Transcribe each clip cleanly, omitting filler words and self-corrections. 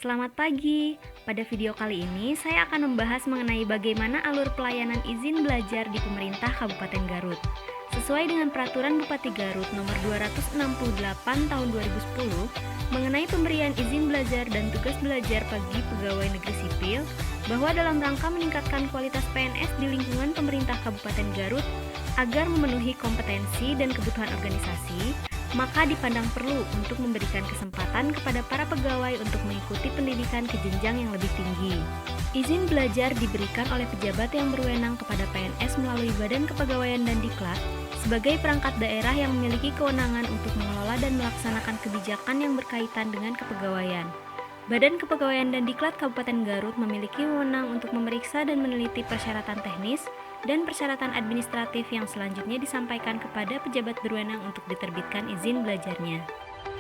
Selamat pagi. Pada video kali ini saya akan membahas mengenai bagaimana alur pelayanan izin belajar di pemerintah Kabupaten Garut. Sesuai dengan Peraturan Bupati Garut Nomor 268 Tahun 2010 mengenai pemberian izin belajar dan tugas belajar bagi pegawai negeri sipil, bahwa dalam rangka meningkatkan kualitas PNS di lingkungan pemerintah Kabupaten Garut agar memenuhi kompetensi dan kebutuhan organisasi, maka dipandang perlu untuk memberikan kesempatan kepada para pegawai untuk mengikuti pendidikan ke jenjang yang lebih tinggi. Izin belajar diberikan oleh pejabat yang berwenang kepada PNS melalui Badan Kepegawaian dan Diklat sebagai perangkat daerah yang memiliki kewenangan untuk mengelola dan melaksanakan kebijakan yang berkaitan dengan kepegawaian. Badan Kepegawaian dan Diklat Kabupaten Garut memiliki wewenang untuk memeriksa dan meneliti persyaratan teknis dan persyaratan administratif yang selanjutnya disampaikan kepada pejabat berwenang untuk diterbitkan izin belajarnya.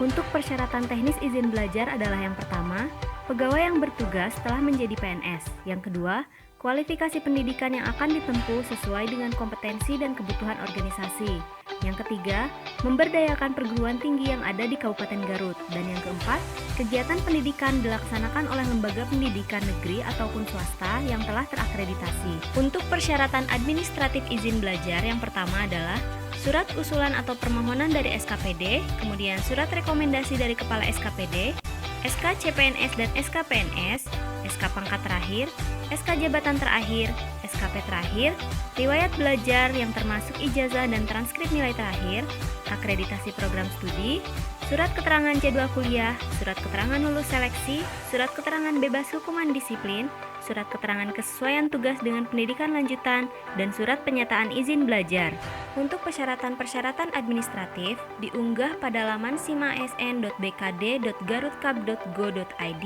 Untuk persyaratan teknis izin belajar adalah yang pertama, pegawai yang bertugas telah menjadi PNS. Yang kedua, kualifikasi pendidikan yang akan ditempuh sesuai dengan kompetensi dan kebutuhan organisasi. Yang ketiga, memberdayakan perguruan tinggi yang ada di Kabupaten Garut. Dan yang keempat, kegiatan pendidikan dilaksanakan oleh lembaga pendidikan negeri ataupun swasta yang telah terakreditasi. Untuk persyaratan administratif izin belajar, yang pertama adalah surat usulan atau permohonan dari SKPD, kemudian surat rekomendasi dari Kepala SKPD, SK CPNS dan SK PNS, SK pangkat terakhir, SK jabatan terakhir, SKP terakhir, riwayat belajar yang termasuk ijazah dan transkrip nilai terakhir, akreditasi program studi, surat keterangan jadwal kuliah, surat keterangan lulus seleksi, surat keterangan bebas hukuman disiplin, surat keterangan kesesuaian tugas dengan pendidikan lanjutan, dan surat penyataan izin belajar. Untuk persyaratan-persyaratan administratif diunggah pada laman simasn.bkd.garutkap.go.id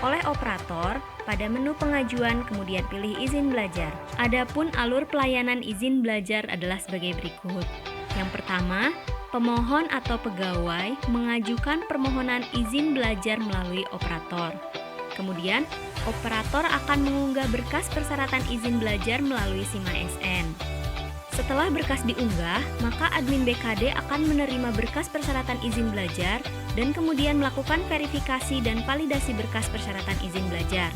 oleh operator pada menu pengajuan, kemudian pilih izin belajar. Adapun alur pelayanan izin belajar adalah sebagai berikut. Yang pertama, pemohon atau pegawai mengajukan permohonan izin belajar melalui operator. Kemudian, operator akan mengunggah berkas persyaratan izin belajar melalui SIMASN. Setelah berkas diunggah, maka admin BKD akan menerima berkas persyaratan izin belajar dan kemudian melakukan verifikasi dan validasi berkas persyaratan izin belajar.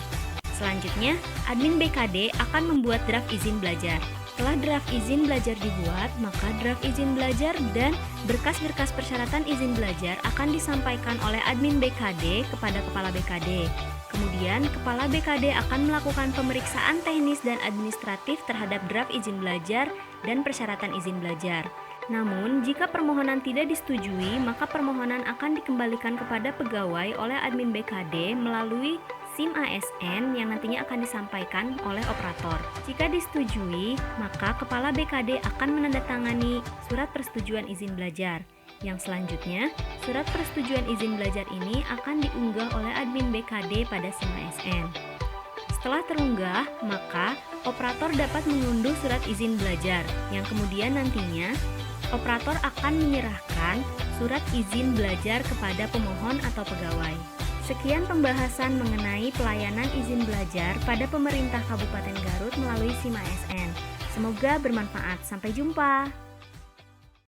Selanjutnya, admin BKD akan membuat draft izin belajar. Setelah draft izin belajar dibuat, maka draft izin belajar dan berkas-berkas persyaratan izin belajar akan disampaikan oleh admin BKD kepada Kepala BKD. Kemudian, Kepala BKD akan melakukan pemeriksaan teknis dan administratif terhadap draft izin belajar dan persyaratan izin belajar. Namun, jika permohonan tidak disetujui, maka permohonan akan dikembalikan kepada pegawai oleh admin BKD melalui SIM ASN yang nantinya akan disampaikan oleh operator. Jika disetujui, maka Kepala BKD akan menandatangani surat persetujuan izin belajar. Yang selanjutnya, surat persetujuan izin belajar ini akan diunggah oleh admin BKD pada SIM ASN. Setelah terunggah, maka operator dapat mengunduh surat izin belajar, yang kemudian nantinya operator akan menyerahkan surat izin belajar kepada pemohon atau pegawai. Sekian pembahasan mengenai pelayanan izin belajar pada pemerintah Kabupaten Garut melalui SIM ASN. Semoga bermanfaat. Sampai jumpa.